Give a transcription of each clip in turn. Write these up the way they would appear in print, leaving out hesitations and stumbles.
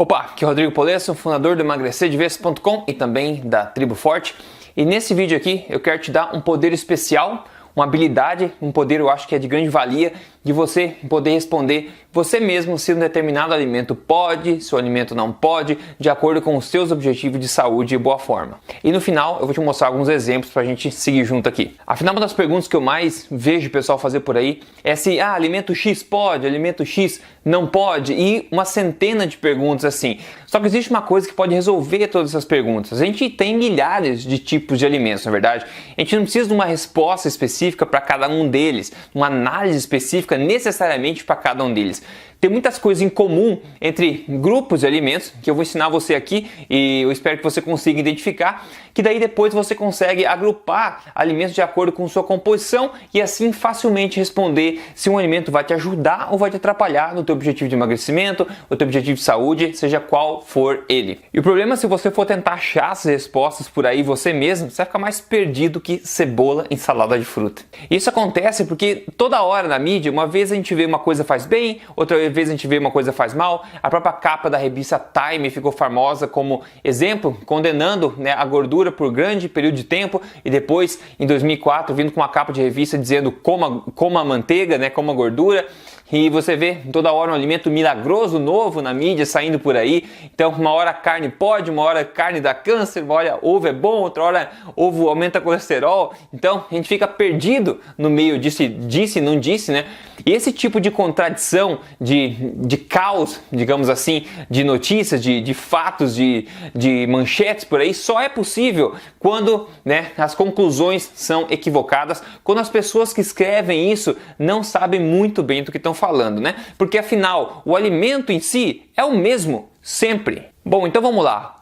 Opa, aqui é o Rodrigo Polesso, fundador do emagrecerdevez.com e também da Tribo Forte. E nesse vídeo aqui eu quero te dar um poder especial, uma habilidade, um poder eu acho que é de grande valia, de você poder responder você mesmo se um determinado alimento pode, se o alimento não pode, de acordo com os seus objetivos de saúde e boa forma. E no final eu vou te mostrar alguns exemplos para a gente seguir junto aqui. Afinal, uma das perguntas que eu mais vejo o pessoal fazer por aí é se alimento X pode, alimento X não pode, e uma centena de perguntas assim. Só que existe uma coisa que pode resolver todas essas perguntas. A gente tem milhares de tipos de alimentos, na verdade. A gente não precisa de uma resposta específica para cada um deles, uma análise específica necessariamente para cada um deles. Tem muitas coisas em comum entre grupos de alimentos que eu vou ensinar você aqui e eu espero que você consiga identificar, que daí depois você consegue agrupar alimentos de acordo com sua composição e assim facilmente responder se um alimento vai te ajudar ou vai te atrapalhar no teu objetivo de emagrecimento, no teu objetivo de saúde, seja qual for ele. E o problema é se você for tentar achar essas respostas por aí você mesmo, você vai ficar mais perdido que cebola em salada de fruta. Isso acontece porque toda hora na mídia, uma vez a gente vê uma coisa faz bem, outra vez a gente vê uma coisa faz mal. A própria capa da revista Time ficou famosa como exemplo, condenando a gordura por grande período de tempo e depois, em 2004, vindo com uma capa de revista dizendo coma a manteiga, coma a gordura. E você vê toda hora um alimento milagroso novo na mídia saindo por aí. Então uma hora carne pode, uma hora carne dá câncer, uma hora ovo é bom, outra hora ovo aumenta colesterol. Então a gente fica perdido no meio disse, não disse, né? E esse tipo de contradição, de caos, digamos assim, de notícias, de fatos, de manchetes por aí, só é possível quando as conclusões são equivocadas, quando as pessoas que escrevem isso não sabem muito bem do que estão falando, né? Porque afinal, o alimento em si é o mesmo sempre. Bom, então vamos lá.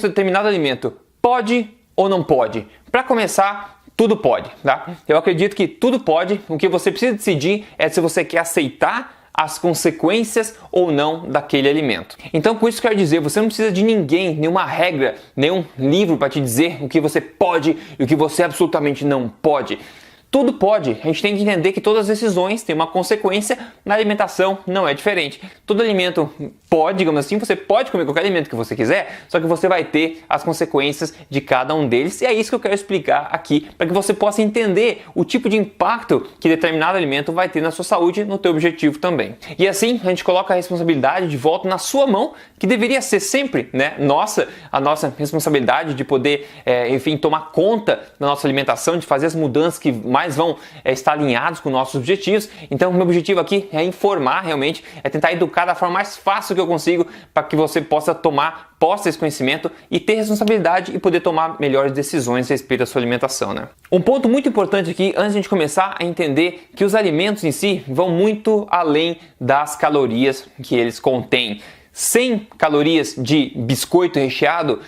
Determinado alimento, pode ou não pode? Para começar, tudo pode, tá? Eu acredito que tudo pode. O que você precisa decidir é se você quer aceitar as consequências ou não daquele alimento. Então, com isso quero dizer, você não precisa de ninguém, nenhuma regra, nenhum livro para te dizer o que você pode e o que você absolutamente não pode. Tudo pode. A gente tem que entender que todas as decisões têm uma consequência. Na alimentação não é diferente. Todo alimento pode, digamos assim, você pode comer qualquer alimento que você quiser, só que você vai ter as consequências de cada um deles. E é isso que eu quero explicar aqui, para que você possa entender o tipo de impacto que determinado alimento vai ter na sua saúde, no teu objetivo também. E assim, a gente coloca a responsabilidade de volta na sua mão, que deveria ser sempre, a nossa responsabilidade de poder, tomar conta da nossa alimentação, de fazer as mudanças que mais vão estar alinhados com nossos objetivos. Então, o meu objetivo aqui é informar realmente, é tentar educar da forma mais fácil que eu consigo para que você possa tomar posse desse conhecimento e ter responsabilidade e poder tomar melhores decisões a respeito da sua alimentação, né? Um ponto muito importante aqui, antes de a gente começar a entender que os alimentos em si vão muito além das calorias que eles contêm. 100 calorias de biscoito recheado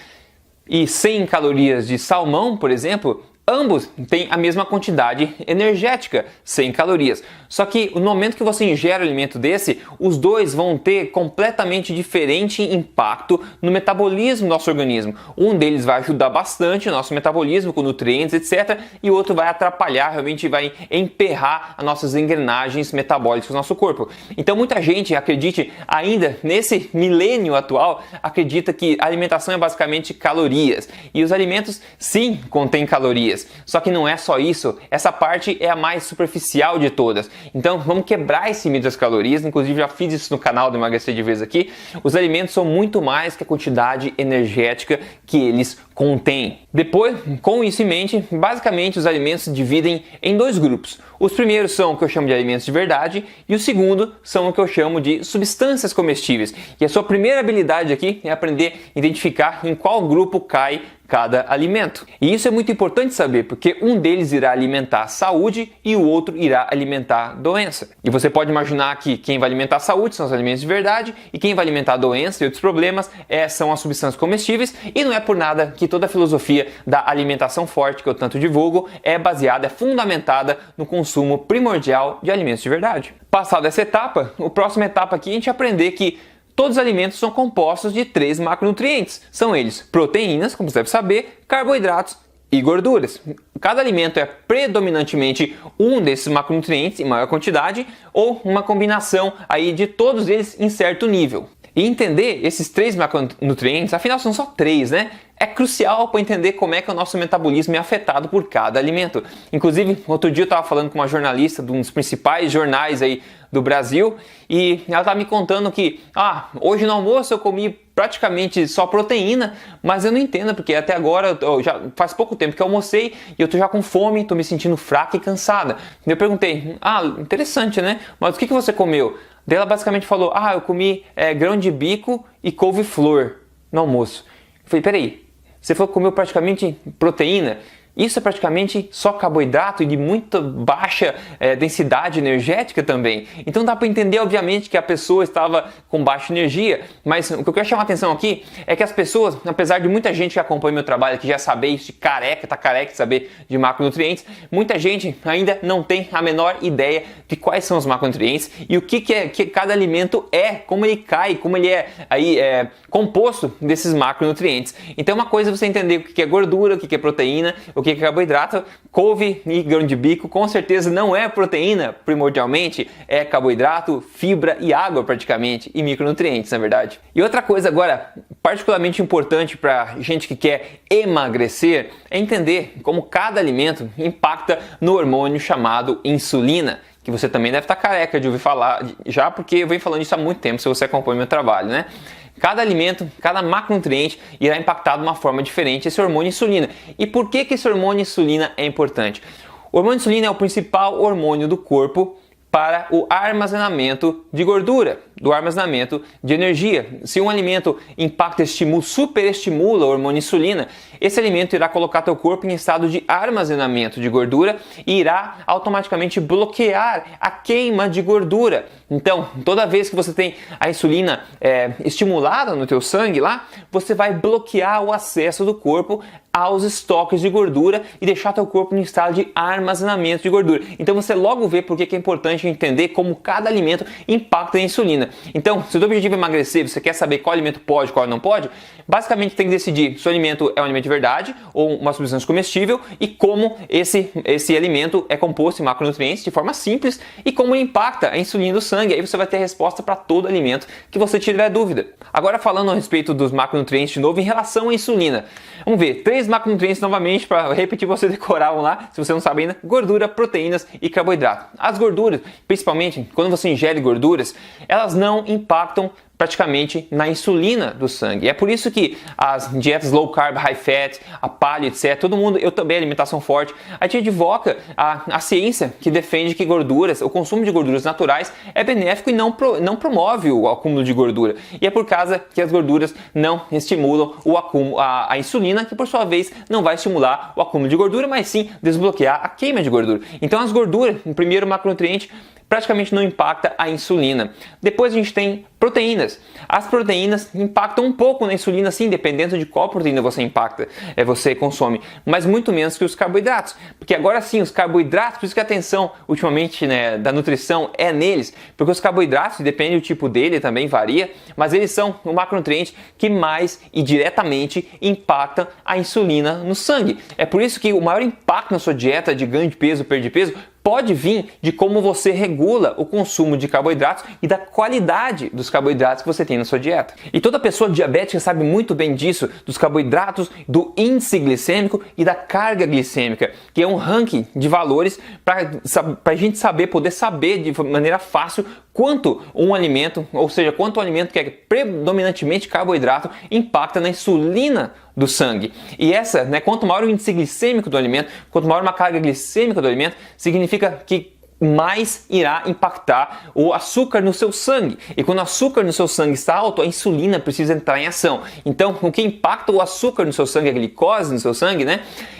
e 100 calorias de salmão, por exemplo, ambos têm a mesma quantidade energética, 100 calorias. Só que no momento que você ingere um alimento desse, os dois vão ter completamente diferente impacto no metabolismo do nosso organismo. Um deles vai ajudar bastante o nosso metabolismo com nutrientes, etc. E o outro vai atrapalhar, realmente vai emperrar as nossas engrenagens metabólicas do nosso corpo. Então muita gente, acredite, ainda nesse milênio atual, acredita que a alimentação é basicamente calorias. E os alimentos, sim, contêm calorias. Só que não é só isso, essa parte é a mais superficial de todas. Então vamos quebrar esse mito das calorias, inclusive já fiz isso no canal do Emagrecer de Vez aqui. Os alimentos são muito mais que a quantidade energética que eles contêm. Depois, com isso em mente, basicamente os alimentos se dividem em dois grupos. Os primeiros são o que eu chamo de alimentos de verdade e o segundo são o que eu chamo de substâncias comestíveis. E a sua primeira habilidade aqui é aprender a identificar em qual grupo cai cada alimento. E isso é muito importante saber, porque um deles irá alimentar a saúde e o outro irá alimentar a doença. E você pode imaginar que quem vai alimentar a saúde são os alimentos de verdade e quem vai alimentar a doença e outros problemas são as substâncias comestíveis. E não é por nada que toda a filosofia da alimentação forte que eu tanto divulgo é baseada, é fundamentada no consumo primordial de alimentos de verdade. Passada essa etapa, a próxima etapa aqui é a gente aprender que todos os alimentos são compostos de 3 macronutrientes. São eles proteínas, como você deve saber, carboidratos e gorduras. Cada alimento é predominantemente um desses macronutrientes em maior quantidade ou uma combinação aí de todos eles em certo nível. E entender esses 3 macronutrientes, afinal são só 3, né? É crucial para entender como é que o nosso metabolismo é afetado por cada alimento. Inclusive, outro dia eu estava falando com uma jornalista de um dos principais jornais aí do Brasil e ela estava me contando que hoje no almoço eu comi praticamente só proteína, mas eu não entendo porque até agora, já faz pouco tempo que eu almocei e eu tô já com fome, estou me sentindo fraca e cansada. E eu perguntei, interessante, né? Mas o que você comeu? Daí ela basicamente falou, eu comi grão de bico e couve-flor no almoço. Eu falei, peraí, você falou que comeu praticamente proteína? Isso é praticamente só carboidrato e de muita baixa densidade energética também. Então dá para entender, obviamente, que a pessoa estava com baixa energia. Mas o que eu quero chamar a atenção aqui é que as pessoas, apesar de muita gente que acompanha meu trabalho, que já sabe isso de tá careca de saber de macronutrientes, muita gente ainda não tem a menor ideia de quais são os macronutrientes e o que cada alimento é, como ele cai, como ele é composto desses macronutrientes. Então uma coisa é você entender o que é gordura, o que é proteína, o que é carboidrato. Couve e grão de bico com certeza não é proteína primordialmente, é carboidrato, fibra e água praticamente, e micronutrientes na verdade. E outra coisa agora particularmente importante para gente que quer emagrecer é entender como cada alimento impacta no hormônio chamado insulina, que você também deve estar careca de ouvir falar já, porque eu venho falando isso há muito tempo se você acompanha meu trabalho, né? Cada alimento, cada macronutriente irá impactar de uma forma diferente esse hormônio insulina. E por que esse hormônio insulina é importante? O hormônio insulina é o principal hormônio do corpo para o armazenamento de gordura, do armazenamento de energia. Se um alimento impacta, superestimula o hormônio insulina, esse alimento irá colocar teu corpo em estado de armazenamento de gordura e irá automaticamente bloquear a queima de gordura. Então, toda vez que você tem a insulina estimulada no teu sangue lá, você vai bloquear o acesso do corpo aos estoques de gordura e deixar teu corpo em estado de armazenamento de gordura. Então você logo vê porque é importante entender como cada alimento impacta a insulina. Então, se o teu objetivo é emagrecer, você quer saber qual alimento pode, qual não pode, basicamente tem que decidir se o alimento é um alimento de verdade ou uma substância comestível e como esse alimento é composto em macronutrientes de forma simples e como impacta a insulina do sangue. Aí você vai ter a resposta para todo alimento que você tiver dúvida. Agora falando a respeito dos macronutrientes de novo em relação à insulina. Vamos ver, 3 macronutrientes novamente para repetir, você decorar lá, se você não sabe ainda: gordura, proteínas e carboidrato. As gorduras, principalmente quando você ingere gorduras, elas não impactam praticamente na insulina do sangue. É por isso que as dietas low carb, high fat, a paleo, etc, todo mundo, eu também, alimentação forte, a gente advoca a ciência que defende que gorduras, o consumo de gorduras naturais é benéfico e não promove o acúmulo de gordura. E é por causa que as gorduras não estimulam o acúmulo, a insulina, que por sua vez não vai estimular o acúmulo de gordura, mas sim desbloquear a queima de gordura. Então as gorduras, o primeiro macronutriente, praticamente não impacta a insulina. Depois a gente tem proteínas. As proteínas impactam um pouco na insulina, sim, dependendo de qual proteína você consome, mas muito menos que os carboidratos. Porque agora sim, os carboidratos, por isso que a atenção ultimamente, né, da nutrição é neles, porque os carboidratos, depende do tipo dele, também varia, mas eles são o macronutriente que mais e diretamente impacta a insulina no sangue. É por isso que o maior impacto na sua dieta de ganho de peso, perda de peso, pode vir de como você regula o consumo de carboidratos e da qualidade dos carboidratos que você tem na sua dieta. E toda pessoa diabética sabe muito bem disso, dos carboidratos, do índice glicêmico e da carga glicêmica, que é um ranking de valores para a gente poder saber de maneira fácil quanto um alimento, ou seja, quanto um alimento que é predominantemente carboidrato, impacta na insulina do sangue. E quanto maior o índice glicêmico do alimento, quanto maior uma carga glicêmica do alimento, significa que mais irá impactar o açúcar no seu sangue. E quando o açúcar no seu sangue está alto, a insulina precisa entrar em ação. Então, o que impacta o açúcar no seu sangue, a glicose no seu sangue,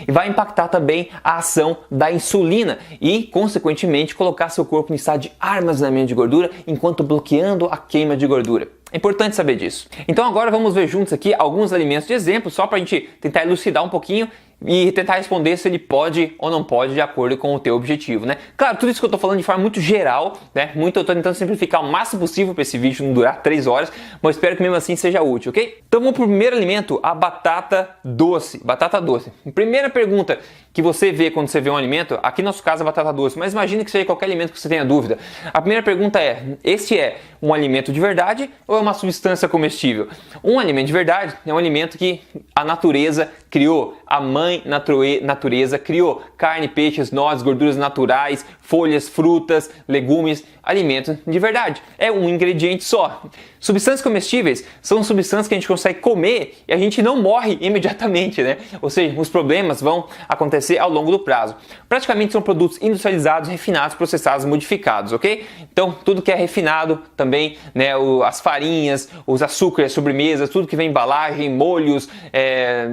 e vai impactar também a ação da insulina e, consequentemente, colocar seu corpo em estado de armazenamento de gordura, enquanto bloqueando a queima de gordura. É importante saber disso. Então agora vamos ver juntos aqui alguns alimentos de exemplo, só para a gente tentar elucidar um pouquinho e tentar responder se ele pode ou não pode de acordo com o teu objetivo, né? Claro, tudo isso que eu tô falando de forma muito geral, né? Eu tô tentando simplificar o máximo possível para esse vídeo não durar 3 horas, mas espero que mesmo assim seja útil, ok? Então vamos pro primeiro alimento, a batata doce. Batata doce. Primeira pergunta, que você vê quando você vê um alimento, aqui no nosso caso a batata doce, mas imagine que seja qualquer alimento que você tenha dúvida. A primeira pergunta é, este é um alimento de verdade ou é uma substância comestível? Um alimento de verdade é um alimento que a natureza criou, a mãe natureza criou. Carne, peixes, nozes, gorduras naturais, folhas, frutas, legumes, alimentos de verdade. É um ingrediente só. Substâncias comestíveis são substâncias que a gente consegue comer e a gente não morre imediatamente, né? Ou seja, os problemas vão acontecer ao longo do prazo. Praticamente são produtos industrializados, refinados, processados, modificados, ok? Então, tudo que é refinado também, né? As farinhas, os açúcares, as sobremesas, tudo que vem em embalagem, molhos,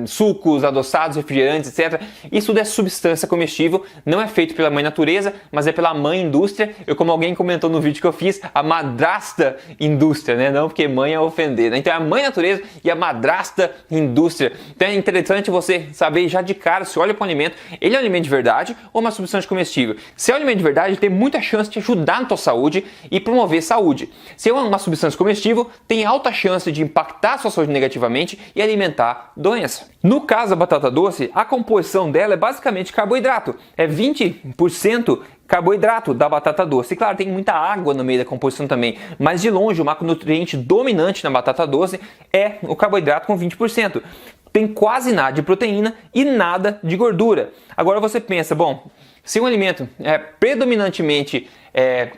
sucos, adoçados, refrigerantes, etc. Isso tudo é substância comestível, não é feito pela mãe natureza, mas é pela mãe indústria. Eu, como alguém comentou no vídeo que eu fiz, a madrasta indústria, né? Não porque mãe é ofender, né? Então é a mãe natureza e a madrasta indústria. Então é interessante você saber já de cara, se olha para o alimento, ele é um alimento de verdade ou uma substância comestível. Se é um alimento de verdade, ele tem muita chance de ajudar na tua saúde e promover saúde. Se é uma substância comestível, tem alta chance de impactar a sua saúde negativamente e alimentar doença. No caso da batata doce, a composição dela é basicamente carboidrato. É 20% carboidrato da batata doce. E claro, tem muita água no meio da composição também, mas de longe o macronutriente dominante na batata doce é o carboidrato com 20%. Tem quase nada de proteína e nada de gordura. Agora você pensa, bom, se um alimento é predominantemente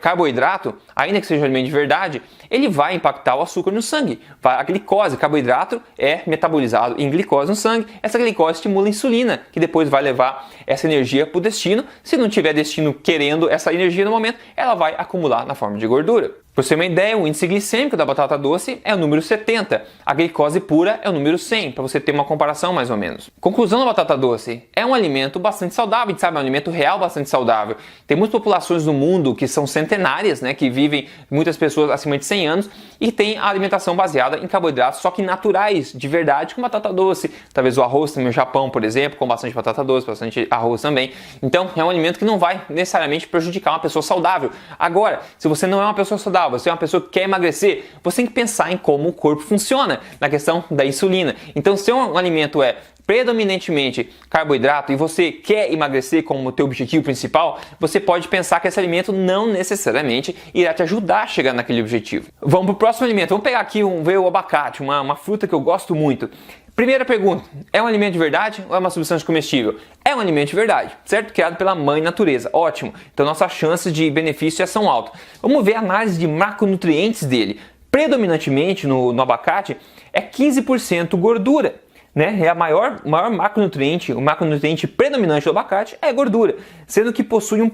carboidrato, ainda que seja um alimento de verdade, ele vai impactar o açúcar no sangue. A glicose, carboidrato, é metabolizado em glicose no sangue. Essa glicose estimula a insulina, que depois vai levar essa energia para o destino. Se não tiver destino querendo essa energia no momento, ela vai acumular na forma de gordura. Para você ter uma ideia, o índice glicêmico da batata doce é o número 70, a glicose pura é o número 100, para você ter uma comparação mais ou menos. Conclusão da batata doce, é um alimento bastante saudável, a gente sabe, é um alimento real bastante saudável. Tem muitas populações no mundo que são centenárias, né, que vivem muitas pessoas acima de 100 anos e tem a alimentação baseada em carboidratos, só que naturais, de verdade, com batata doce. Talvez o arroz também, o Japão, por exemplo, com bastante batata doce, bastante arroz também. Então, é um alimento que não vai necessariamente prejudicar uma pessoa saudável. Agora, se você não é uma pessoa saudável, você é uma pessoa que quer emagrecer, você tem que pensar em como o corpo funciona, na questão da insulina. Então, se um alimento é predominantemente carboidrato e você quer emagrecer como teu objetivo principal, você pode pensar que esse alimento não necessariamente irá te ajudar a chegar naquele objetivo. Vamos para o próximo alimento. Vamos pegar aqui ver o abacate, uma fruta que eu gosto muito. Primeira pergunta, é um alimento de verdade ou é uma substância comestível? É um alimento de verdade, certo? Criado pela mãe natureza, ótimo. Então nossas chances de benefício já são altas. Vamos ver a análise de macronutrientes dele. Predominantemente no abacate é 15% gordura. Né? É o maior macronutriente, o macronutriente predominante do abacate é gordura, sendo que possui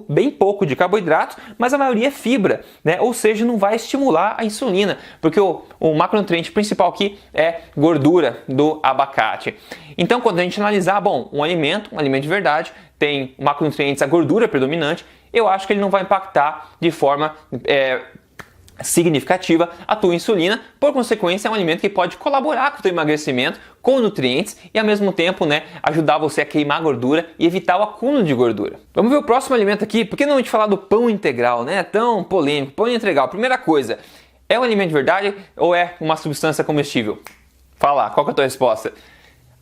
bem pouco de carboidratos, mas a maioria é fibra, né? Ou seja, não vai estimular a insulina, porque o macronutriente principal aqui é gordura do abacate. Então, quando a gente analisar, bom, um alimento de verdade, tem macronutrientes, a gordura predominante, eu acho que ele não vai impactar de forma significativa a tua insulina, por consequência é um alimento que pode colaborar com o teu emagrecimento com nutrientes e ao mesmo tempo, né, ajudar você a queimar gordura e evitar o acúmulo de gordura. Vamos ver o próximo alimento aqui. Por que não a gente falar do pão integral, né? Tão polêmico. Pão integral, primeira coisa, é um alimento de verdade ou é uma substância comestível? Fala, qual que é a tua resposta?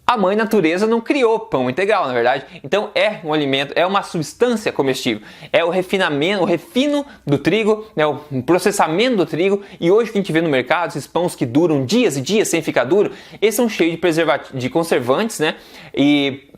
A mãe natureza não criou pão integral, na verdade. Então é um alimento, é uma substância comestível. É o refinamento, o refino do trigo, né, o processamento do trigo. E hoje que a gente vê no mercado, esses pães que duram dias e dias sem ficar duro, esses são cheios de conservantes, né? E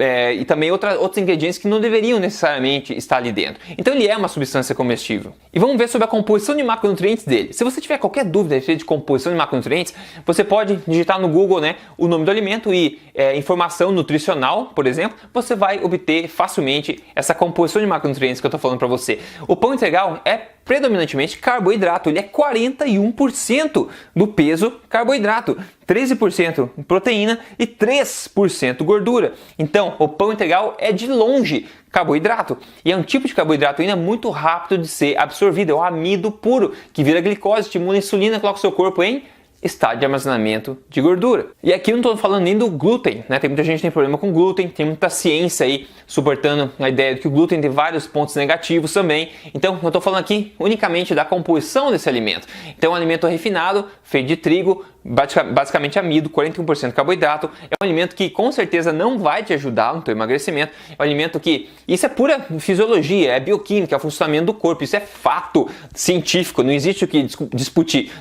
também outros ingredientes que não deveriam necessariamente estar ali dentro. Então ele é uma substância comestível. E vamos ver sobre a composição de macronutrientes dele. Se você tiver qualquer dúvida a respeito de composição de macronutrientes, você pode digitar no Google, né, o nome do alimento e informação nutricional, por exemplo, você vai obter facilmente essa composição de macronutrientes que eu estou falando para você. O pão integral é predominantemente carboidrato, ele é 41% do peso carboidrato, 13% proteína e 3% gordura. Então, o pão integral é de longe carboidrato e é um tipo de carboidrato ainda muito rápido de ser absorvido, é o amido puro que vira glicose, estimula a insulina, coloca o seu corpo em está de armazenamento de gordura. E aqui eu não estou falando nem do glúten, né? Tem muita gente que tem problema com glúten, tem muita ciência aí suportando a ideia de que o glúten tem vários pontos negativos também. Então eu estou falando aqui unicamente da composição desse alimento. Então, um alimento refinado, feito de trigo, basicamente amido, 41% carboidrato, é um alimento que com certeza não vai te ajudar no teu emagrecimento, é um alimento que, isso é pura fisiologia, é bioquímica, é o funcionamento do corpo, isso é fato científico, não existe o que discutir,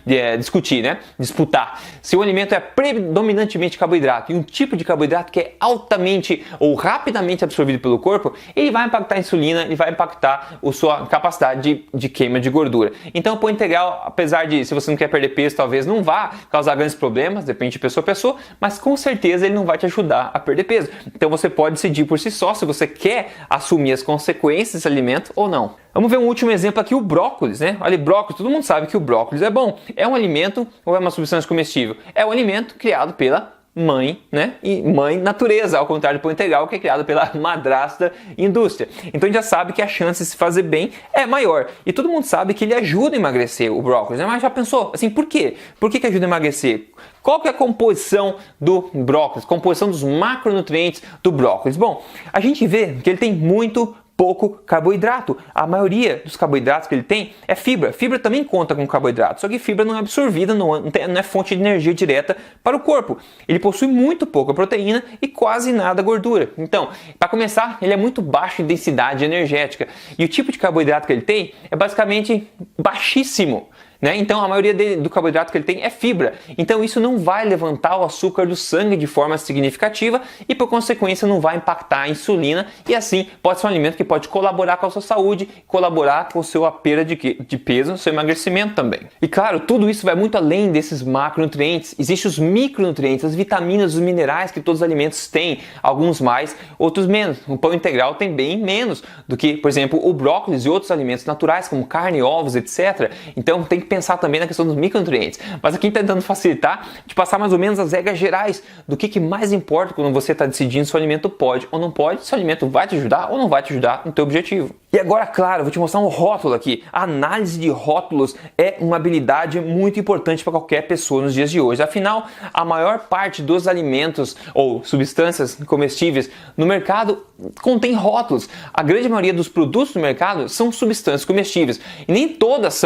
né? Disputar. Se o alimento é predominantemente carboidrato e um tipo de carboidrato que é altamente ou rapidamente absorvido pelo corpo, ele vai impactar a insulina, ele vai impactar a sua capacidade de queima de gordura. Então o pão integral, apesar de, se você não quer perder peso, talvez não vá causar grandes problemas, depende de pessoa a pessoa, mas com certeza ele não vai te ajudar a perder peso. Então você pode decidir por si só se você quer assumir as consequências desse alimento ou não. Vamos ver um último exemplo aqui, o brócolis, né? Olha, brócolis, todo mundo sabe que o brócolis é bom. É um alimento ou é uma substância comestível? É um alimento criado pela mãe, né? E mãe natureza, ao contrário do pão integral, que é criado pela madrasta indústria. Então a gente já sabe que a chance de se fazer bem é maior. E todo mundo sabe que ele ajuda a emagrecer, o brócolis, né? Mas já pensou, assim, por quê? Por que ajuda a emagrecer? Qual que é a composição do brócolis? Composição dos macronutrientes do brócolis? Bom, a gente vê que ele tem muito pouco carboidrato. A maioria dos carboidratos que ele tem é fibra. Fibra também conta com carboidrato, só que fibra não é absorvida, não é fonte de energia direta para o corpo. Ele possui muito pouca proteína e quase nada gordura. Então, para começar, ele é muito baixo em densidade energética. E o tipo de carboidrato que ele tem é basicamente baixíssimo. Né? Então a maioria do carboidrato que ele tem é fibra, então isso não vai levantar o açúcar do sangue de forma significativa e por consequência não vai impactar a insulina e assim pode ser um alimento que pode colaborar com a sua saúde, colaborar com a sua perda de peso, seu emagrecimento também. E claro, tudo isso vai muito além desses macronutrientes, existem os micronutrientes, as vitaminas, os minerais que todos os alimentos têm, alguns mais, outros menos. O pão integral tem bem menos do que, por exemplo, o brócolis e outros alimentos naturais como carne, ovos, etc. Então tem que pensar também na questão dos micronutrientes, mas aqui tentando facilitar, de passar mais ou menos as regras gerais do que mais importa quando você está decidindo se o alimento pode ou não pode, se o alimento vai te ajudar ou não vai te ajudar no teu objetivo. E agora, claro, vou te mostrar um rótulo aqui. A análise de rótulos é uma habilidade muito importante para qualquer pessoa nos dias de hoje. Afinal, a maior parte dos alimentos ou substâncias comestíveis no mercado contém rótulos. A grande maioria dos produtos do mercado são substâncias comestíveis. E nem todas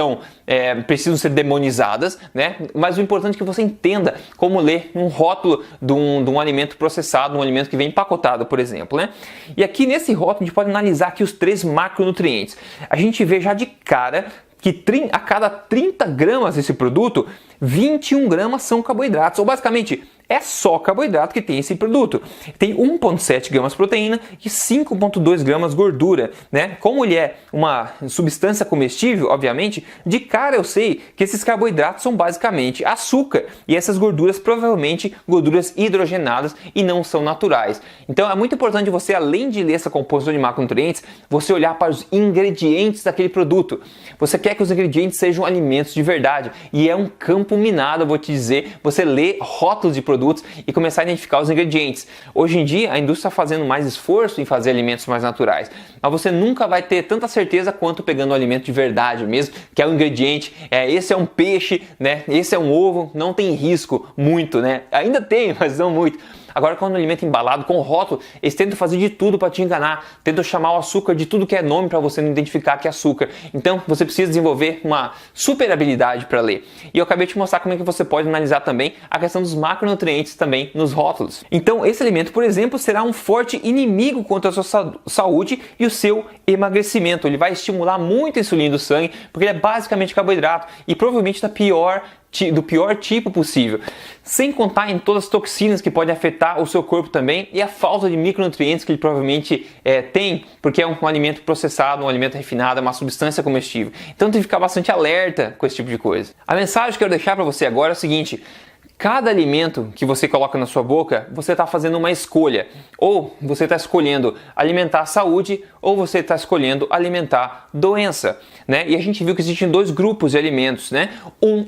precisam ser demonizadas, né? Mas o importante é que você entenda como ler um rótulo de um alimento processado, um alimento que vem empacotado, por exemplo, né? E aqui nesse rótulo a gente pode analisar aqui os 3 macronutrientes. A gente vê já de cara que a cada 30 gramas desse produto, 21 gramas são carboidratos, ou basicamente é só carboidrato que tem esse produto. Tem 1,7 gramas proteína e 5,2 gramas gordura, né? Como ele é uma substância comestível, obviamente, de cara eu sei que esses carboidratos são basicamente açúcar e essas gorduras provavelmente gorduras hidrogenadas e não são naturais. Então é muito importante você, além de ler essa composição de macronutrientes, você olhar para os ingredientes daquele produto. Você quer que os ingredientes sejam alimentos de verdade e é um campo minado, eu vou te dizer, você lê rótulos de produtos e começar a identificar os ingredientes. Hoje em dia a indústria está fazendo mais esforço em fazer alimentos mais naturais, mas você nunca vai ter tanta certeza quanto pegando um alimento de verdade mesmo, que é o ingrediente, esse é um peixe, né? Esse é um ovo, não tem risco muito, né? Ainda tem, mas não muito. Agora, quando o alimento é embalado com rótulo, eles tentam fazer de tudo para te enganar, tentam chamar o açúcar de tudo que é nome para você não identificar que é açúcar. Então, você precisa desenvolver uma super habilidade para ler. E eu acabei de te mostrar como é que você pode analisar também a questão dos macronutrientes também nos rótulos. Então, esse alimento, por exemplo, será um forte inimigo contra a sua saúde e o seu emagrecimento. Ele vai estimular muito a insulina do sangue, porque ele é basicamente carboidrato e provavelmente do pior tipo possível, sem contar em todas as toxinas que podem afetar o seu corpo também e a falta de micronutrientes que ele provavelmente tem, porque é um alimento processado, um alimento refinado, é uma substância comestível. Então tem que ficar bastante alerta com esse tipo de coisa. A mensagem que eu quero deixar para você agora é o seguinte: cada alimento que você coloca na sua boca, você está fazendo uma escolha. Ou você está escolhendo alimentar a saúde, ou você está escolhendo alimentar doença, né? E a gente viu que existem 2 grupos de alimentos, né?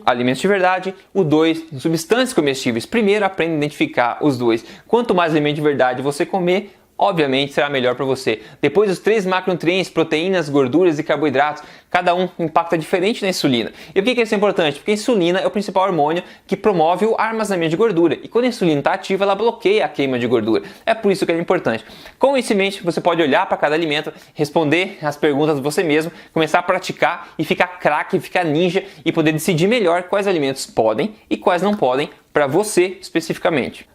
Alimentos de verdade, 2, substâncias comestíveis. Primeiro, aprenda a identificar os 2. Quanto mais alimento de verdade você comer, obviamente será melhor para você. Depois, os 3 macronutrientes, proteínas, gorduras e carboidratos, cada um impacta diferente na insulina. E por que isso é importante? Porque a insulina é o principal hormônio que promove o armazenamento de gordura. E quando a insulina está ativa, ela bloqueia a queima de gordura. É por isso que é importante. Com isso em mente, você pode olhar para cada alimento, responder as perguntas você mesmo, começar a praticar e ficar craque, ficar ninja e poder decidir melhor quais alimentos podem e quais não podem para você especificamente.